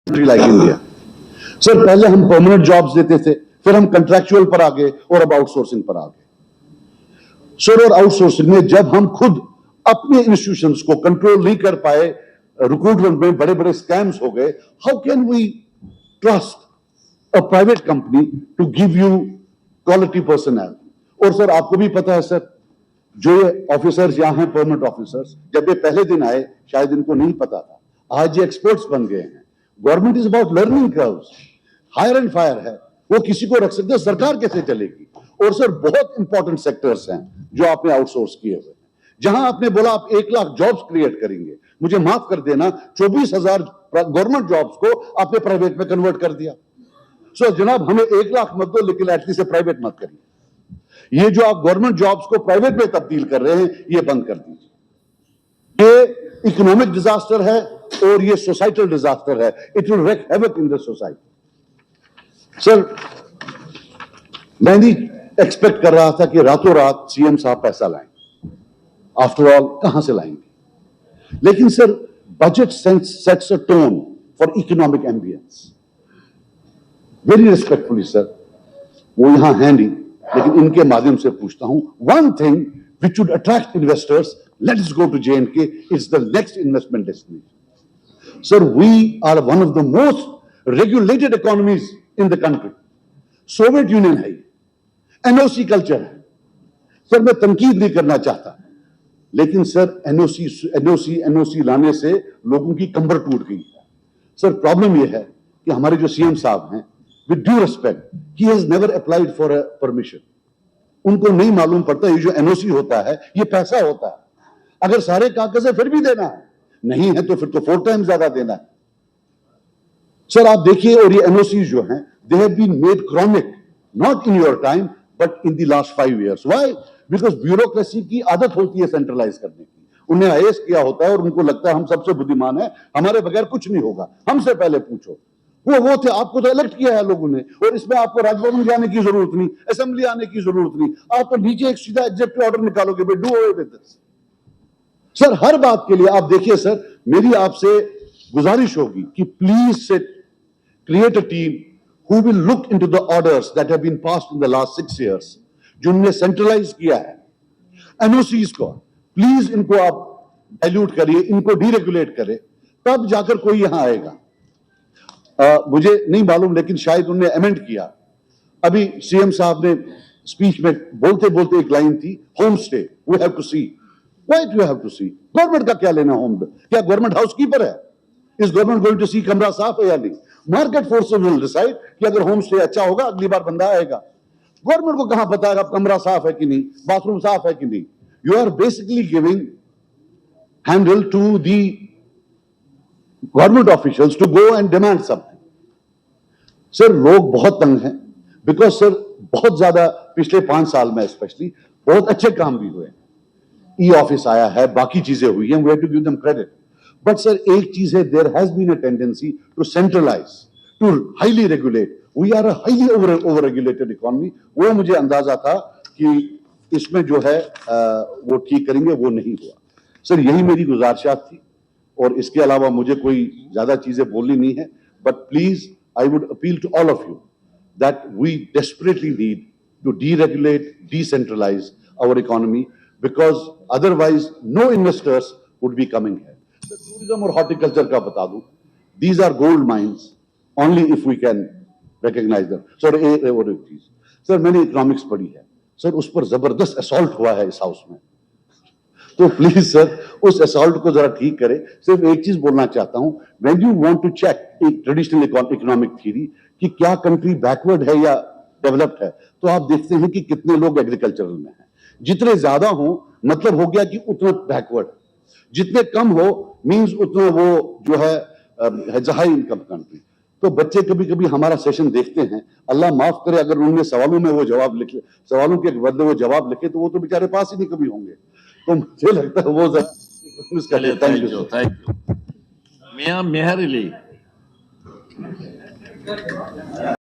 Country like India. Sir पहले हम permanent jobs देते थे, फिर हम कंट्रैक्चुअल पर आ गए और अब आउटसोर्सिंग पर आ गए। सर और आउटसोर्सिंग में जब हम खुद अपने इंस्टीट्यूशंस को कंट्रोल नहीं कर पाए, रिक्रूटमेंट में बड़े बड़े स्कैम्स हो गए, how can we trust a private company to give you quality personal? और सर आपको भी पता है सर, जो ये ऑफिसर्स यहां हैं, परमानेंट ऑफिसर्स, जब ये पहले दिन आए शायद इनको नहीं पता था, आज ये एक्सपर्ट्स बन गए हैं। Government is about learning curves, hire and fire है, वो किसी को रख सकते हैं, सरकार कैसे चलेगी? और सर बहुत इंपॉर्टेंट सेक्टर्स हैं जो आपने आउटसोर्स किए हुए हैं। जहां आपने बोला आप 1 लाख जॉब्स क्रिएट करेंगे, मुझे माफ कर देना, 24,000 गवर्नमेंट जॉब्स को आपने प्राइवेट में कन्वर्ट कर दिया। सो जनाब हमें 1 लाख मत दो, लेकिन एटलीस्ट प्राइवेट मत करिए। ये जो आप गवर्नमेंट जॉब्स को प्राइवेट में तब्दील कर रहे हैं, ये बंद कर दीजिए। ये इकोनॉमिक डिजास्टर है और ये सोसाइटल डिजास्टर है। It will wreak havoc in the society. Sir मैं नहीं एक्सपेक्ट कर रहा था कि रातों रात सीएम साहब पैसा लाएं। आफ्टर ऑल कहां से लाएंगे? लेकिन sir budget sets a tone for economic ambience. Very respectfully sir, वो यहां है नहीं, लेकिन इनके माध्यम से पूछता हूं, one thing which would attract investors, let's go to J&K, it's the next investment destination. Sir we are one of the most regulated economies in the country. Soviet Union है, एनओसी कल्चर है। Sir मैं तनकीद नहीं करना चाहता, लेकिन sir NOC लाने से लोगों की कंबर टूट गई है। सर प्रॉब्लम यह है कि हमारे जो सीएम साहब हैं, with due respect, he has never applied for a permission. उनको नहीं मालूम पड़ता ये जो एनओसी होता है ये पैसा होता है। अगर सारे कागज है फिर भी देना है, नहीं है तो फिर तो 4 टाइम ज्यादा देना है। सर आप देखिए, और ये एनओसी जो हैं, they have been made chronic, not in your time, but in the last 5 years. Why? Because bureaucracy की आदत होती है सेंट्रलाइज करने की। उन्हें आईएएस किया होता है और उनको लगता है हम सबसे बुद्धिमान है, हमारे बगैर कुछ नहीं होगा, हमसे पहले पूछो। वो थे, आपको तो इलेक्ट किया है लोगों ने, और इसमें आपको राजभवन जाने की जरूरत नहीं, असेंबली आने की जरूरत नहीं, आप तो नीचे एक सीधा एग्जीक्यूटिव ऑर्डर निकालोगे, do away with this. Sir हर बात के लिए आप देखिए सर, मेरी आपसे गुजारिश होगी कि please sit, create a team who will look into the orders that have been passed in the last 6 years, जिनने सेंट्रलाइज किया है एनओसीज को। प्लीज इनको आप डाइल्यूट करिए, इनको डीरेगुलेट करें, तब जाकर कोई यहां आएगा। मुझे नहीं मालूम, लेकिन शायद उन्होंने अमेंड किया। अभी सीएम साहब ने स्पीच में बोलते बोलते एक लाइन थी, home stay we have to see. Why do have to see? Government का क्या लेना होम? क्या गवर्नमेंट हाउसकीपर है? Is government going to see कमरा साफ है या नहीं? मार्केट फोर्सेस विल डिसाइड कि अगर होम स्टे अच्छा होगा अगली बार बंदा आएगा। गवर्नमेंट को कहां पता है कमरा साफ है कि नहीं, बाथरूम साफ है कि नहीं? You are basically giving handle to the government officials to go and demand something. Sir लोग बहुत तंग हैं, बिकॉज सर बहुत ज्यादा पिछले 5 साल में स्पेशली बहुत अच्छे काम भी हुए। ई ऑफिस आया है, बाकी चीजें हुई हैं, we have to give them credit. But sir एक चीज है, there has been a tendency to centralise, to highly regulate. We are a highly over regulated economy. वो मुझे अंदाजा था कि इसमें जो है वो ठीक करेंगे, वो नहीं हुआ। सर यही मेरी गुजारिशात थी, और इसके अलावा मुझे कोई ज्यादा चीजें बोलनी नहीं है। But please I would appeal to all of you that we desperately need to deregulate, decentralize our economy, because otherwise no investors would be coming here. The tourism और horticulture का बता दूं, these are gold mines only if we can recognize them. Sir और एक चीज, sir मैंने economics पढ़ी है सर, उस पर जबरदस्त असॉल्ट हुआ है इस हाउस में, तो प्लीज सर उस असॉल्ट को जरा ठीक करें। सिर्फ एक चीज बोलना चाहता हूं, when you want to check एक ट्रेडिशनल इकोनॉमिक थ्योरी कि क्या कंट्री बैकवर्ड है या डेवलप्ड है, तो आप देखते हैं कि कितने लोग एग्रीकल्चरल में हैं। जितने ज्यादा हो मतलब हो गया कि उतना बैकवर्ड, जितने कम हो मींस उतना वो जो है हाई इनकम कंट्री। तो बच्चे कभी कभी हमारा सेशन देखते हैं, अल्लाह माफ करे अगर उन्होंने सवालों में वो जवाब लिखे, सवालों के बदले वो जवाब लिखे, तो वो तो बेचारे पास ही नहीं कभी होंगे। तो मुझे लगता है वो जरा थैंक यू मियां मेहर अली।